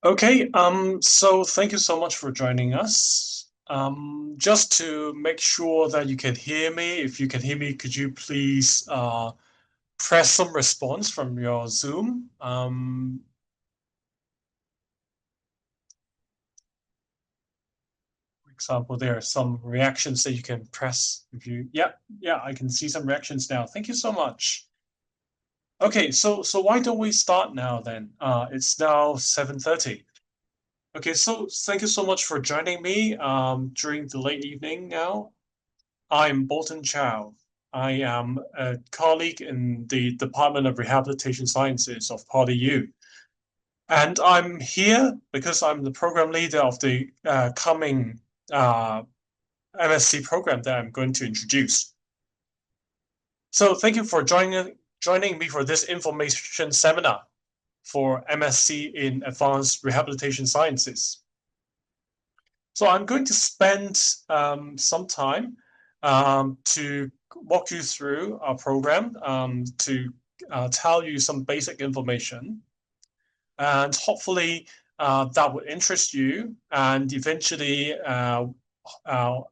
Okay, so thank you so much for joining us. Just to make sure that you can hear me, if you can hear me, could you please press some response from your Zoom? For example, there are some reactions that you can press if you, yeah, I can see some reactions now. Thank you so much. Okay, so why don't we start now then? It's now 7:30. Okay, so thank you so much for joining me during the late evening now. I'm Bolton Chow. I am a colleague in the Department of Rehabilitation Sciences of PolyU. And I'm here because I'm the program leader of the coming MSc program that I'm going to introduce. So thank you for joining me for this information seminar for MSc in Advanced Rehabilitation Sciences. So I'm going to spend some time to walk you through our program to tell you some basic information. And hopefully that will interest you. And eventually,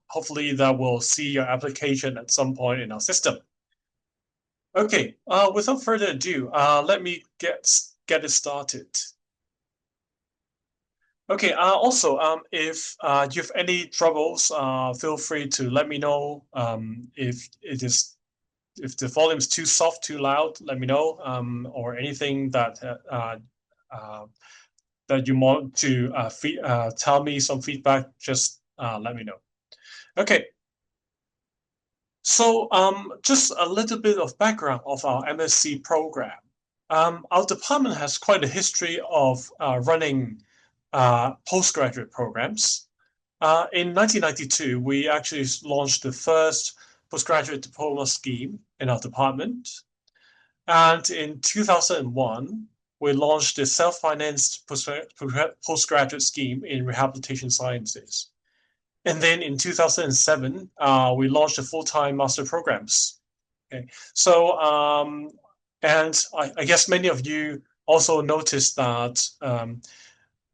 hopefully that will see your application at some point in our system. Okay, without further ado, let me get it started. Okay, also, if you have any troubles, feel free to let me know. If the volume is too soft, too loud, let me know. Or anything uh, that you want to tell me some feedback, just let me know. Okay, so just a little bit of background of our MSc program. Our department has quite a history of running postgraduate programs. In 1992, we actually launched the first postgraduate diploma scheme in our department. And in 2001, we launched the self-financed postgraduate scheme in rehabilitation sciences. And then in 2007, we launched the full-time master programs. Okay, so and I guess many of you also noticed that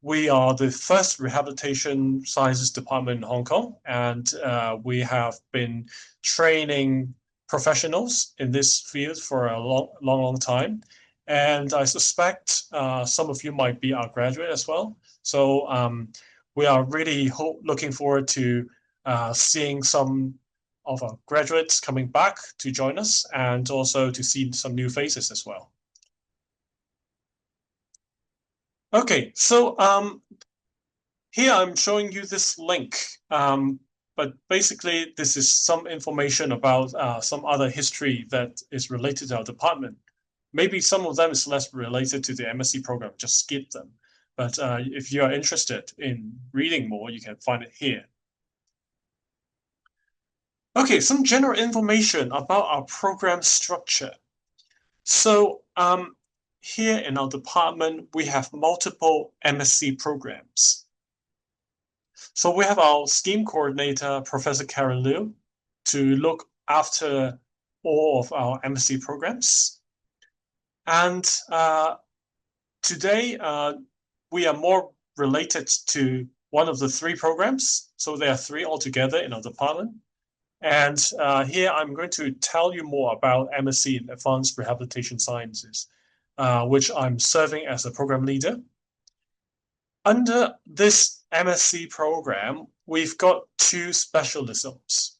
we are the first rehabilitation sciences department in Hong Kong, and we have been training professionals in this field for a long time. And I suspect some of you might be our graduate as well. So we are really looking forward to seeing some of our graduates coming back to join us and also to see some new faces as well. Okay, so here I'm showing you this link, but basically this is some information about some other history that is related to our department. Maybe some of them is less related to the MSc program, just skip them. But if you are interested in reading more, you can find it here. Okay, some general information about our program structure. So here in our department, we have multiple MSc programs. So we have our scheme coordinator, Professor Karen Liu, to look after all of our MSc programs. And today, we are more related to one of the three programs. So there are three altogether in our department. And here I'm going to tell you more about MSc in Advanced Rehabilitation Sciences, which I'm serving as a program leader. Under this MSc program, we've got two specialisms.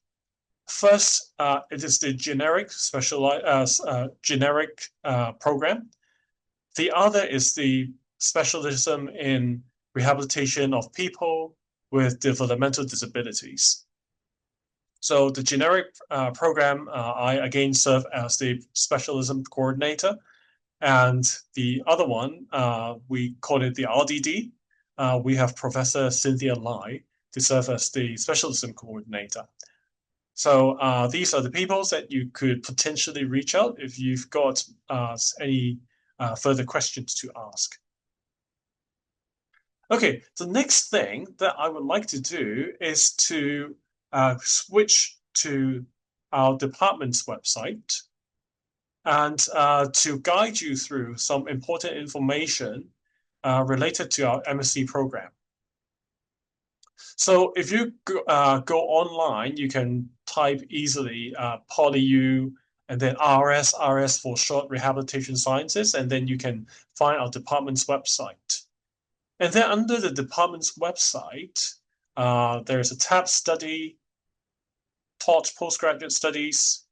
First, it is the generic program. The other is the specialism in rehabilitation of people with developmental disabilities. So the generic program, I again serve as the specialism coordinator. And the other one, we call it the RDD. We have Professor Cynthia Lai to serve as the specialism coordinator. So these are the people that you could potentially reach out if you've got any further questions to ask. Okay, the next thing that I would like to do is to switch to our department's website and to guide you through some important information related to our MSc program. So if you go online, you can type easily PolyU and then RS for short Rehabilitation Sciences, and then you can find our department's website. And then under the department's website, there's a tab Study, Taught Postgraduate Studies,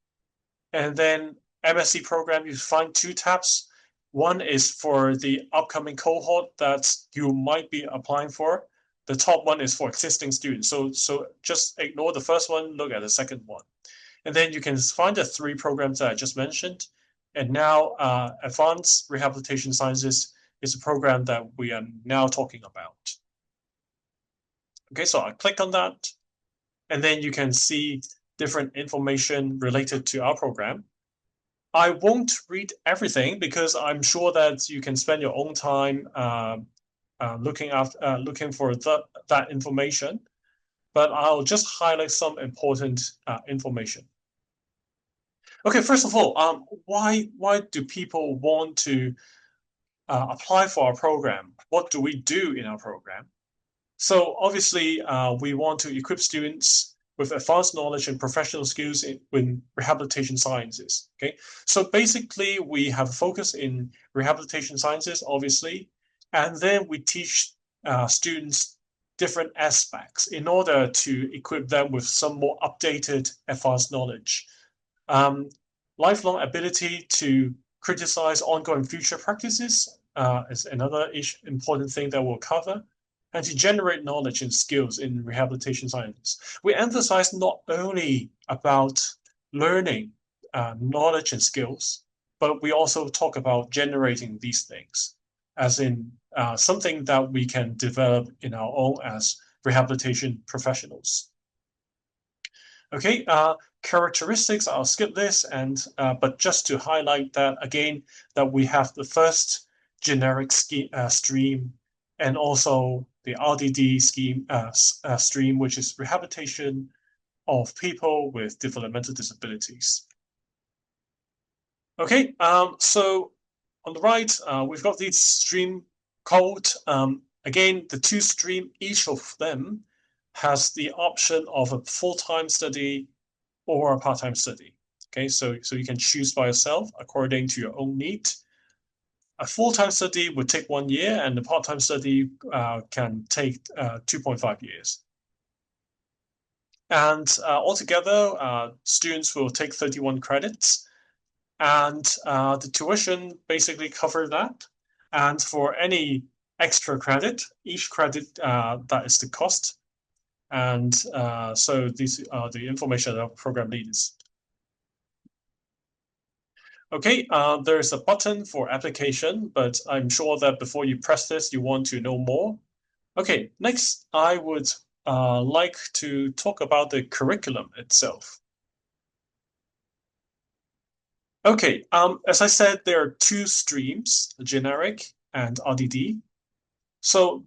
and then MSc program, you find two tabs. One is for the upcoming cohort that you might be applying for. The top one is for existing students. So just ignore the first one, look at the second one. And then you can find the three programs that I just mentioned. And now Advanced Rehabilitation Sciences is a program that we are now talking about. Okay, so I click on that, and then you can see different information related to our program. I won't read everything because I'm sure that you can spend your own time looking for that information, but I'll just highlight some important information. Okay, first of all, why do people want to apply for our program? What do we do in our program? So obviously, we want to equip students with advanced knowledge and professional skills in rehabilitation sciences. Okay, so basically, we have a focus in rehabilitation sciences, obviously, and then we teach students different aspects in order to equip them with some more updated advanced knowledge. Lifelong ability to criticize ongoing future practices is another important thing that we'll cover, and to generate knowledge and skills in rehabilitation sciences. We emphasize not only about learning knowledge and skills, but we also talk about generating these things, as in something that we can develop in our own as rehabilitation professionals. Okay, characteristics, I'll skip this, and but just to highlight that again, that we have the first generic stream and also the RDD scheme stream, which is rehabilitation of people with developmental disabilities. Okay, so on the right, we've got these stream code. Again, the two stream, each of them has the option of a full-time study or a part-time study. Okay, so you can choose by yourself according to your own need. A full-time study would take 1 year, and the part-time study can take 2.5 years. And altogether, students will take 31 credits, and the tuition basically covers that. And for any extra credit, each credit, that is the cost. And so these are the information of program leaders. Okay, there's a button for application, but I'm sure that before you press this, you want to know more. Okay, next, I would like to talk about the curriculum itself. Okay, as I said, there are two streams, generic and RDD. So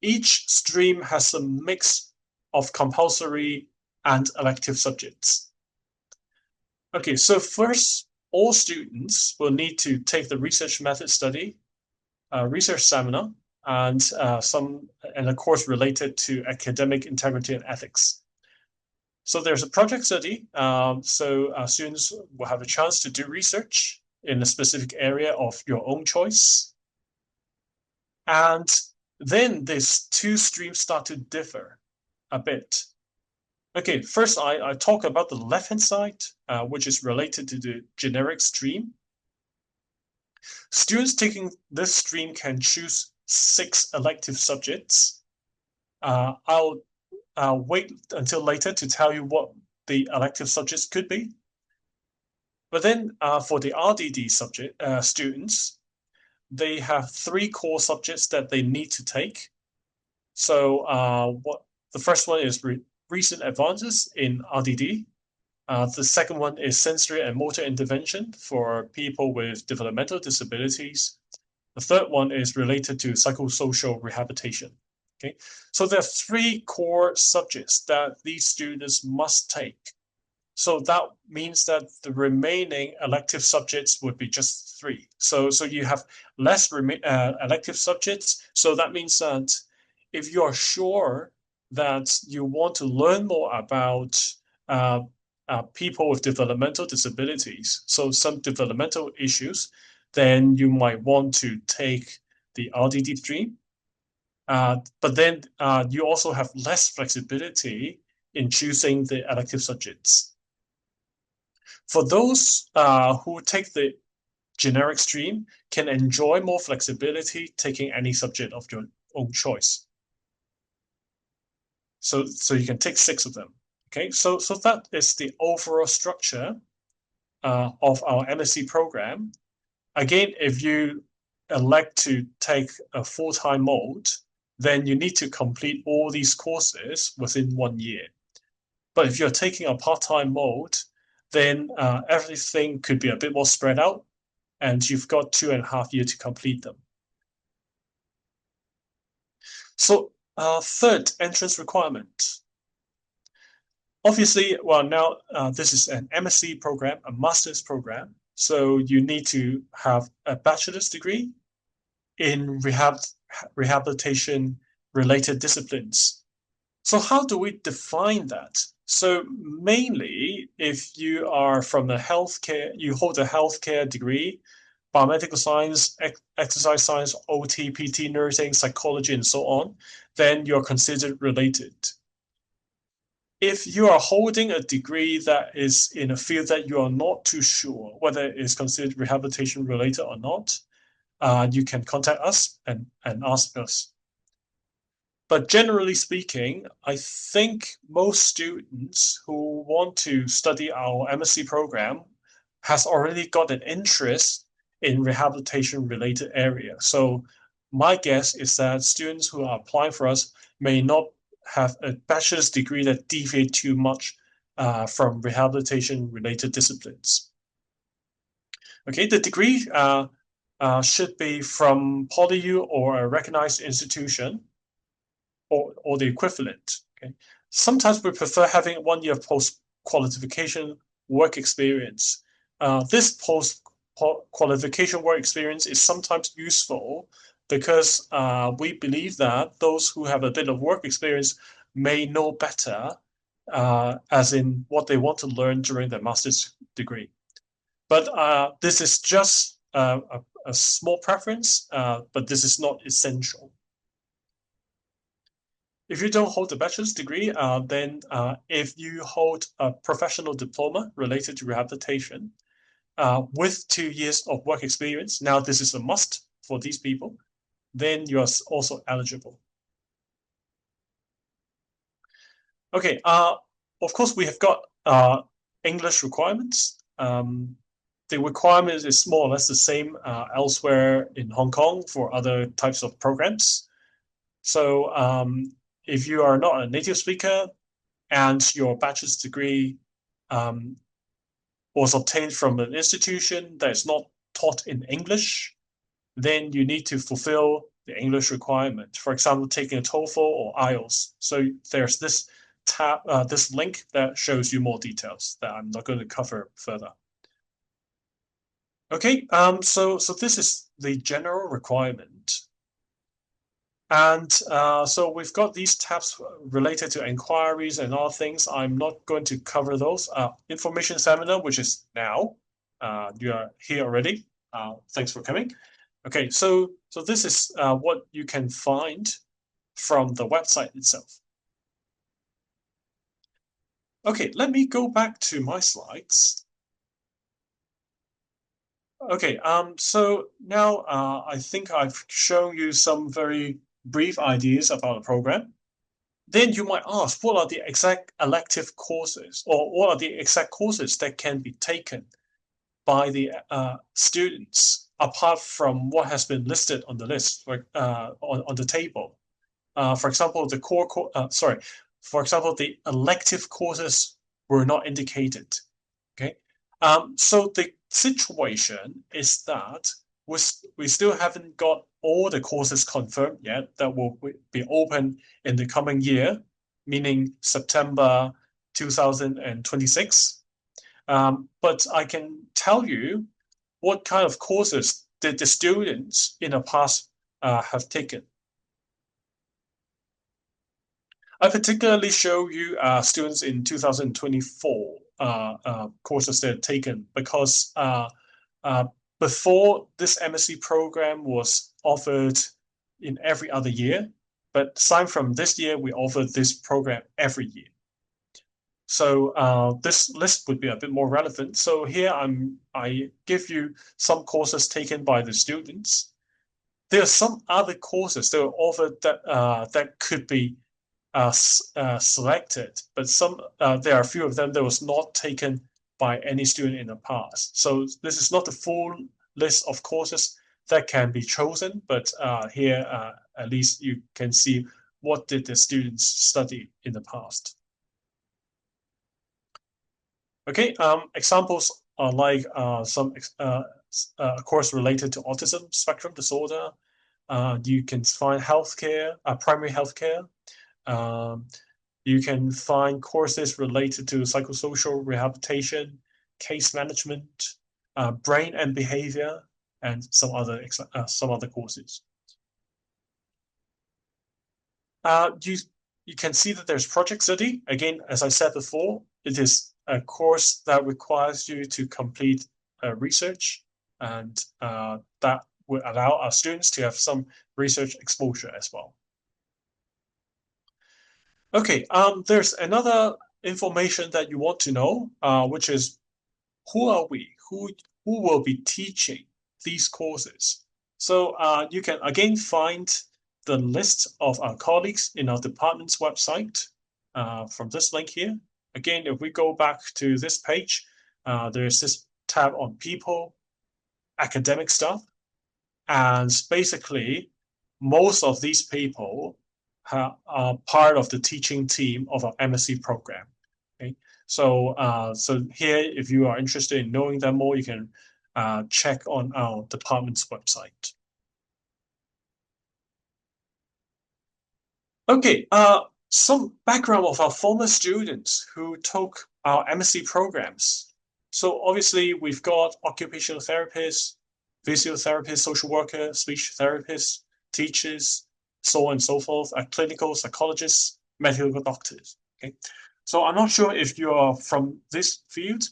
each stream has a mix of compulsory and elective subjects. Okay, so first, all students will need to take the research method study, research seminar, and a course related to academic integrity and ethics. So there's a project study. Students will have a chance to do research in a specific area of your own choice. And then these two streams start to differ a bit. Okay, first I talk about the left-hand side, which is related to the generic stream. Students taking this stream can choose 6 elective subjects. I'll wait until later to tell you what the elective subjects could be. But then for the RDD students, they have 3 core subjects that they need to take. So the first one is recent advances in RDD. The second one is sensory and motor intervention for people with developmental disabilities. The third one is related to psychosocial rehabilitation. Okay, so there are 3 core subjects that these students must take. So that means that the remaining elective subjects would be just 3. So you have less elective subjects. So that means that if you are sure that you want to learn more about uh, people with developmental disabilities, so some developmental issues, then you might want to take the RDD stream. But then you also have less flexibility in choosing the elective subjects. For those who take the generic stream, can enjoy more flexibility taking any subject of your own choice. So you can take 6 of them. Okay, so that is the overall structure of our MSc program. Again, if you elect to take a full-time mode, then you need to complete all these courses within 1 year. But if you're taking a part-time mode, then everything could be a bit more spread out, and you've got 2.5 years to complete them. So third entrance requirement. Obviously, well, now this is an MSc program, a master's program. So you need to have a bachelor's degree in rehabilitation related disciplines. So how do we define that? So mainly, if you are from a healthcare, you hold a healthcare degree, biomedical science, exercise science, OT, PT, nursing, psychology, and so on, then you're considered related. If you are holding a degree that is in a field that you are not too sure whether it is considered rehabilitation related or not, you can contact us and ask us. But generally speaking, I think most students who want to study our MSc program has already got an interest in rehabilitation related area. So my guess is that students who are applying for us may not have a bachelor's degree that deviate too much from rehabilitation related disciplines. Okay, the degree should be from PolyU or a recognized institution or the equivalent. Okay, sometimes we prefer having 1 year post-qualification work experience. This post-qualification work experience is sometimes useful because we believe that those who have a bit of work experience may know better, as in what they want to learn during their master's degree. But this is just a small preference, but this is not essential. If you don't hold a bachelor's degree, then if you hold a professional diploma related to rehabilitation with 2 years of work experience, now this is a must for these people, then you are also eligible. Okay, of course, we have got English requirements. The requirement is more or less the same elsewhere in Hong Kong for other types of programs. So if you are not a native speaker and your bachelor's degree was obtained from an institution that is not taught in English, then you need to fulfill the English requirement. For example, taking a TOEFL or IELTS. So there's this tab, this link that shows you more details that I'm not going to cover further. Okay, so this is the general requirement. And so we've got these tabs related to inquiries and other things. I'm not going to cover those. Information seminar, which is now. You are here already. Thanks for coming. Okay, so this is what you can find from the website itself. Okay, let me go back to my slides. Okay, so now I think I've shown you some very brief ideas about the program. Then you might ask, what are the exact elective courses, or what are the exact courses that can be taken by the students apart from what has been listed on the list, on the table? For example, for example, the elective courses were not indicated. Okay, so the situation is that we still haven't got all the courses confirmed yet that will be open in the coming year, meaning September 2026. But I can tell you what kind of courses did the students in the past have taken. I particularly show you students in 2024 courses they've taken because uh, before this MSc program was offered in every other year, but aside from this year, we offer this program every year. So this list would be a bit more relevant. So here I give you some courses taken by the students. There are some other courses that are offered that could be selected, but there are a few of them that was not taken by any student in the past. So this is not the full list of courses that can be chosen, but here at least you can see what did the students study in the past. Okay, examples are like some course related to autism spectrum disorder. You can find healthcare, primary healthcare. You can find courses related to psychosocial rehabilitation, case management, brain and behavior, and some other courses. You can see that there's project study. Again, as I said before, it is a course that requires you to complete research, and that will allow our students to have some research exposure as well. Okay, there's another information that you want to know, which is who are we? Who will be teaching these courses? So you can again find the list of our colleagues in our department's website from this link here. Again, if we go back to this page, there's this tab on people, academic stuff, and basically most of these people are part of the teaching team of our MSc program. Okay, so here, if you are interested in knowing them more, you can check on our department's website. Okay, some background of our former students who took our MSc programs. So obviously we've got occupational therapists, physiotherapists, social workers, speech therapists, teachers, so on and so forth, clinical psychologists, medical doctors. Okay, so I'm not sure if you are from this field.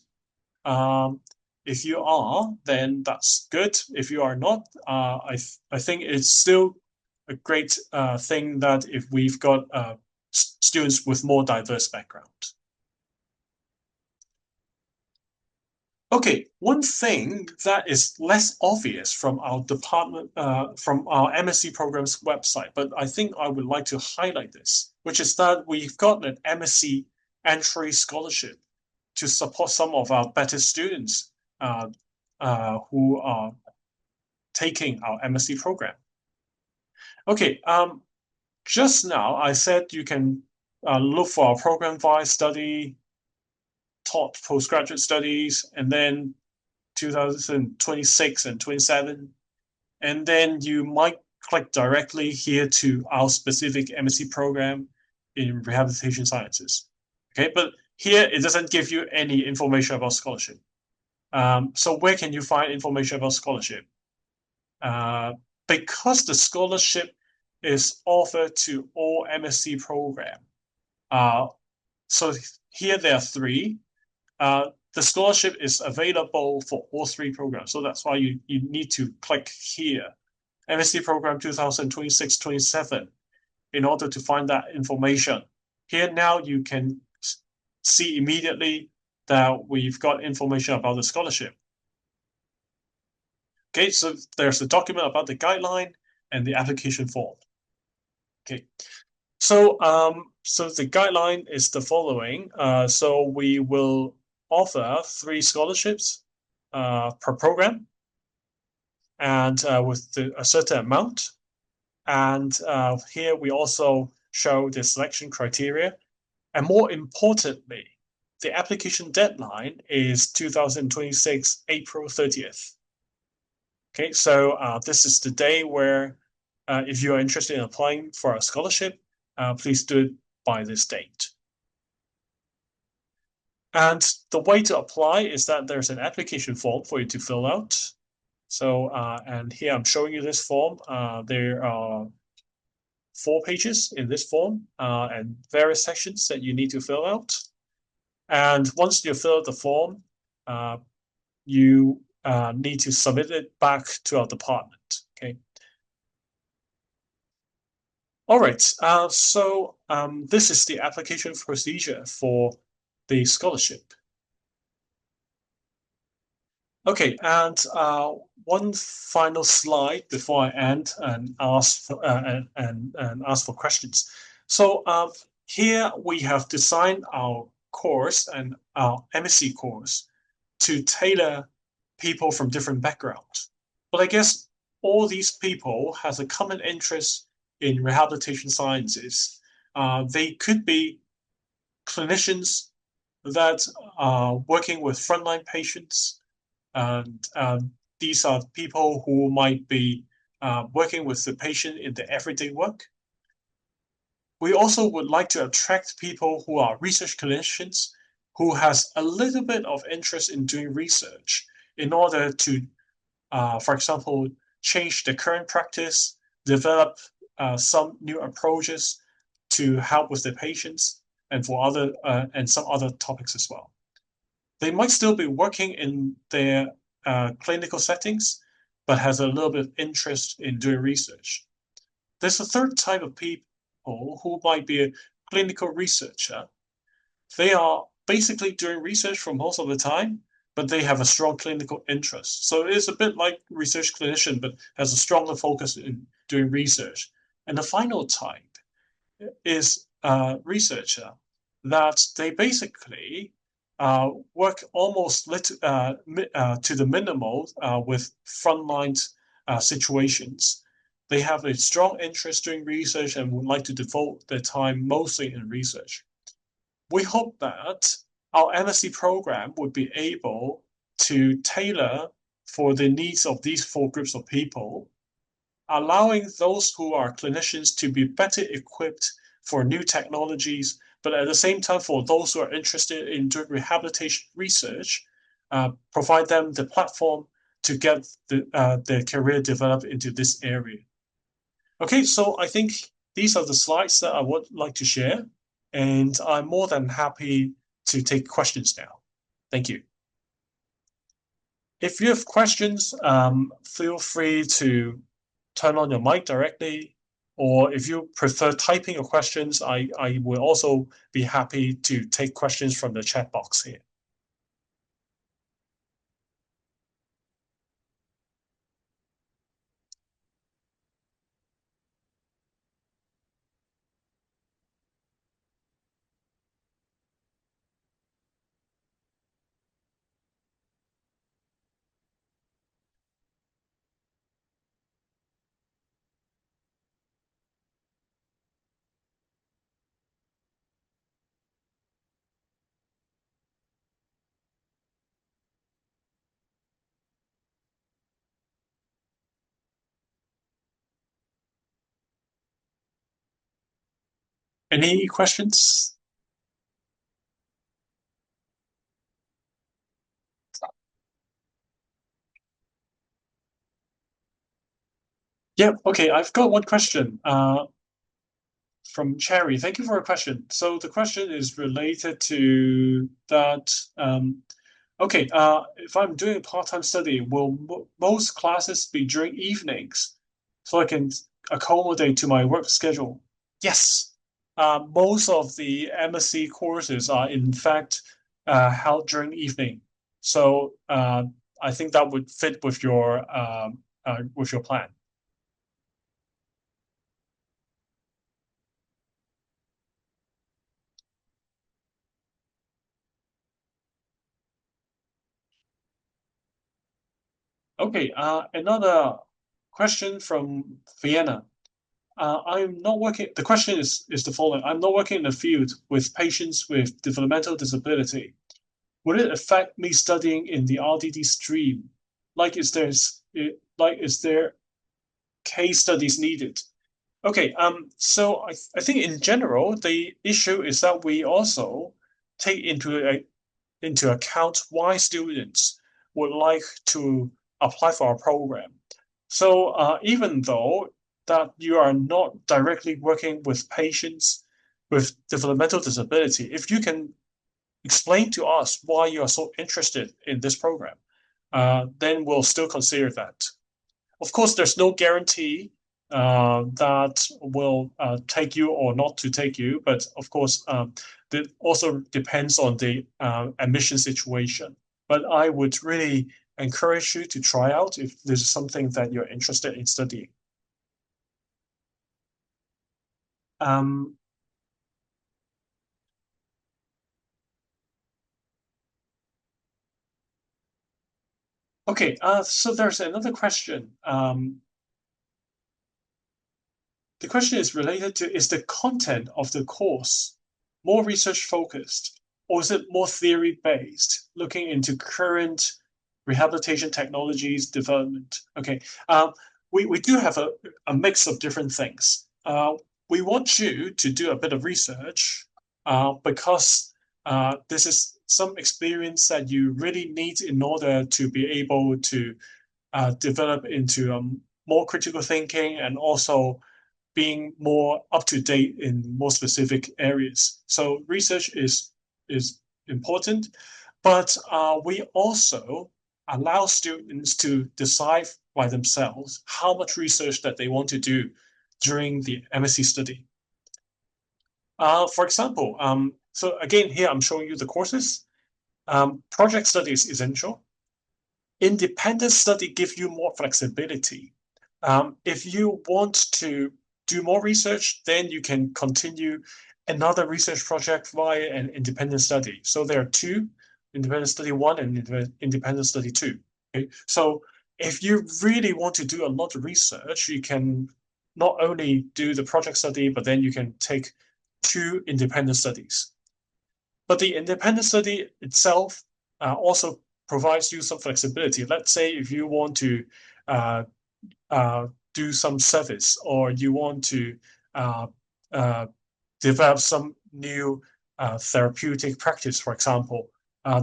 If you are, then that's good. If you are not, I think it's still a great thing that if we've got students with more diverse backgrounds. Okay, one thing that is less obvious from our department, from our MSc program's website, but I think I would like to highlight this, which is that we've got an MSc entry scholarship to support some of our better students who are taking our MSc program. Okay, just now I said you can look for our program via study, taught postgraduate studies, and then 2026 and 27. And then you might click directly here to our specific MSc program in Rehabilitation Sciences. Okay, but here it doesn't give you any information about scholarship. So where can you find information about scholarship? Because the scholarship is offered to all MSc program. So here there are three. The scholarship is available for all three programs. So that's why you need to click here, MSc program 2026-27, in order to find that information. Here now you can see immediately that we've got information about the scholarship. Okay, so there's a document about the guideline and the application form. Okay, so so the guideline is the following. So we will offer 3 scholarships per program, and with a certain amount. And here we also show the selection criteria. And more importantly, the application deadline is 2026, April 30th. Okay, so this is the day where if you are interested in applying for a scholarship, please do it by this date. And the way to apply is that there's an application form for you to fill out. So, and here I'm showing you this form. There are 4 pages in this form and various sections that you need to fill out. And once you fill out the form, you need to submit it back to our department. Okay. All right. So this is the application procedure for the scholarship. Okay, and one final slide before I end and ask for, and ask for questions. So here we have designed our course and our MSc course to tailor people from different backgrounds. But I guess all these people has a common interest in rehabilitation sciences. They could be clinicians that are working with frontline patients, and these are people who might be working with the patient in their everyday work. We also would like to attract people who are research clinicians who has a little bit of interest in doing research in order to, for example, change the current practice, develop some new approaches to help with the patients and for other and some other topics as well. They might still be working in their clinical settings, but has a little bit of interest in doing research. There's a third type of people who might be a clinical researcher. They are basically doing research for most of the time, but they have a strong clinical interest. So it is a bit like research clinician, but has a stronger focus in doing research. And the final type is a researcher that they basically work almost to the minimal with frontline situations. They have a strong interest doing research and would like to devote their time mostly in research. We hope that our MSc program would be able to tailor for the needs of these 4 groups of people, allowing those who are clinicians to be better equipped for new technologies, but at the same time, for those who are interested in doing rehabilitation research, provide them the platform to get their career developed into this area. Okay, so I think these are the slides that I would like to share, and I'm more than happy to take questions now. Thank you. If you have questions, feel free to turn on your mic directly, or if you prefer typing your questions, I will also be happy to take questions from the chat box here. Any questions? Yeah, okay, I've got one question from Cherry. Thank you for a question. So the question is related to that. Okay, if I'm doing a part-time study, will most classes be during evenings so I can accommodate to my work schedule? Yes. Most of the MSc courses are in fact held during evening. So I think that would fit with your plan. Okay, another question from Vienna. I'm not working. The question is the following. I'm not working in the field with patients with developmental disability. Would it affect me studying in the RDD stream? Like, is there case studies needed? Okay, so I think in general, the issue is that we also take into into account why students would like to apply for our program. So even though that you are not directly working with patients with developmental disability, if you can explain to us why you are so interested in this program, then we'll still consider that. Of course, there's no guarantee that will take you or not to take you, but of course, it also depends on the admission situation. But I would really encourage you to try out if this is something that you're interested in studying. Um, okay, so there's another question. The question is related to, is the content of the course more research focused or is it more theory based, looking into current rehabilitation technologies development? Okay, we do have a mix of different things. We want you to do a bit of research because this is some experience that you really need in order to be able to develop into more critical thinking and also being more up to date in more specific areas. So research is important, but we also allow students to decide by themselves how much research that they want to do during the MSc study. For example, so again, here I'm showing you the courses. Project study is essential. Independent study gives you more flexibility. If you want to do more research, then you can continue another research project via an independent study. So there are two, independent study one and independent study two. Okay? So if you really want to do a lot of research, you can not only do the project study, but then you can take two independent studies. But the independent study itself also provides you some flexibility. Let's say if you want to uh, do some service or you want to uh, uh, develop some new therapeutic practice, for example,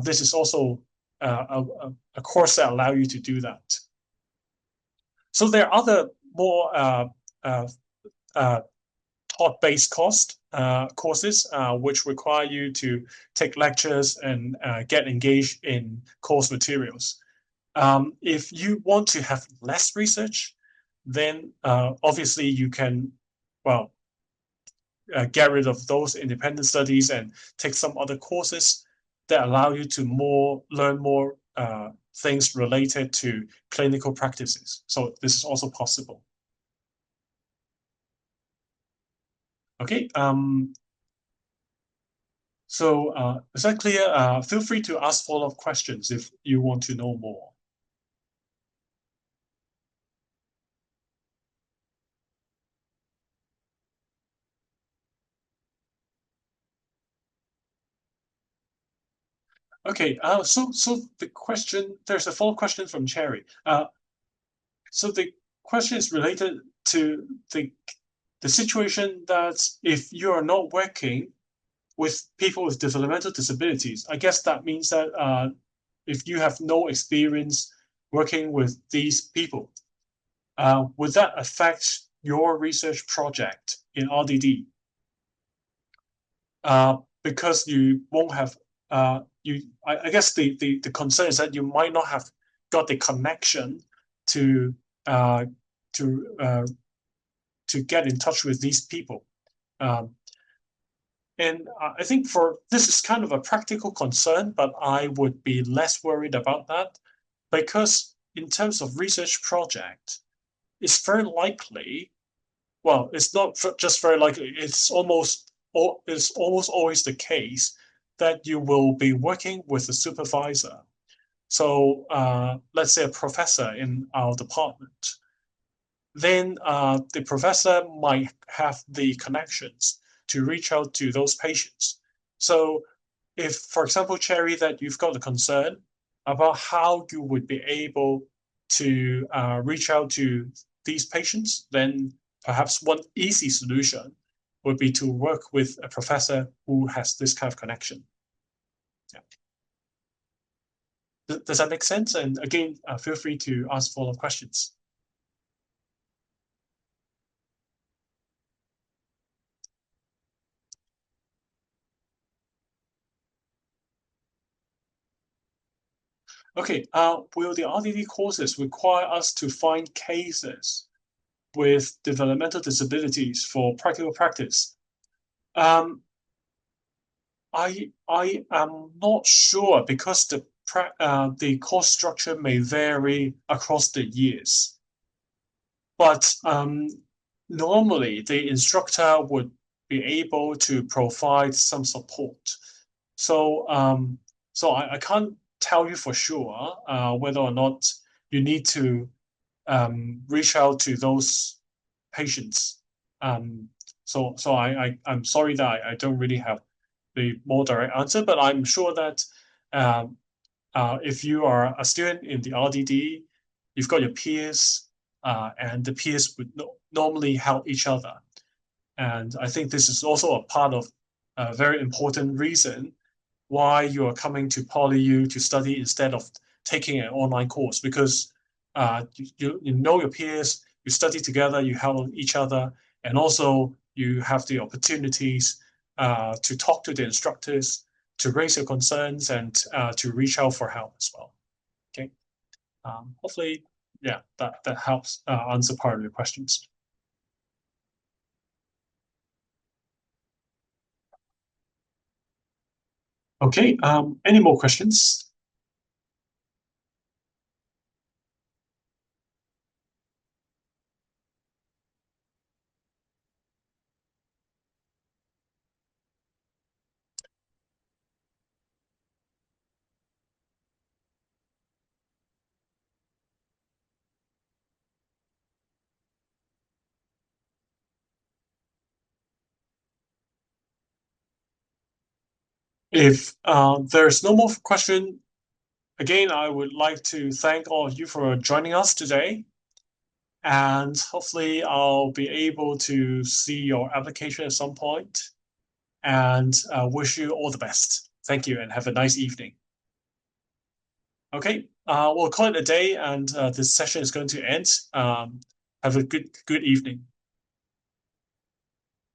this is also a course that allows you to do that. So there are other more uh, uh, thought-based courses which require you to take lectures and get engaged in course materials. If you want to have less research, then obviously you can, well, get rid of those independent studies and take some other courses that allow you to learn more things related to clinical practices. So this is also possible. Okay. So is that clear? Feel free to ask follow-up questions if you want to know more. Okay, so the question, there's a follow-up question from Cherry. So the question is related to the situation that if you are not working with people with developmental disabilities, I guess that means that if you have no experience working with these people, would that affect your research project in RDD? Because you won't have I guess the concern is that you might not have got the connection to uh, to uh, to get in touch with these people. Um, and I think for this is kind of a practical concern, but I would be less worried about that because in terms of research project, it's very likely, well, it's not just very likely, it's almost always the case that you will be working with a supervisor. So let's say a professor in our department. Then the professor might have the connections to reach out to those patients. So if, for example, Cherry, that you've got a concern about how you would be able to reach out to these patients, then perhaps one easy solution would be to work with a professor who has this kind of connection. Yeah. Does that make sense? And again, feel free to ask follow-up questions. Okay, will the RDD courses require us to find cases with developmental disabilities for practical practice? Um, I am not sure because the course structure may vary across the years, but normally the instructor would be able to provide some support. So I can't tell you for sure whether or not you need to reach out to those patients. Um, I'm sorry that I don't really have the more direct answer, but I'm sure that um, if you are a student in the RDD, you've got your peers, and the peers would normally help each other. And I think this is also a part of a very important reason why you are coming to PolyU to study instead of taking an online course, because you know your peers, you study together, you help each other, and also you have the opportunities to talk to the instructors, to raise your concerns, and to reach out for help as well. Okay. Hopefully, yeah, that helps answer part of your questions. Okay. Any more questions? If there's no more question, again, I would like to thank all of you for joining us today. And hopefully, I'll be able to see your application at some point. And wish you all the best. Thank you, and have a nice evening. Okay, we'll call it a day, and this session is going to end. Have a good evening.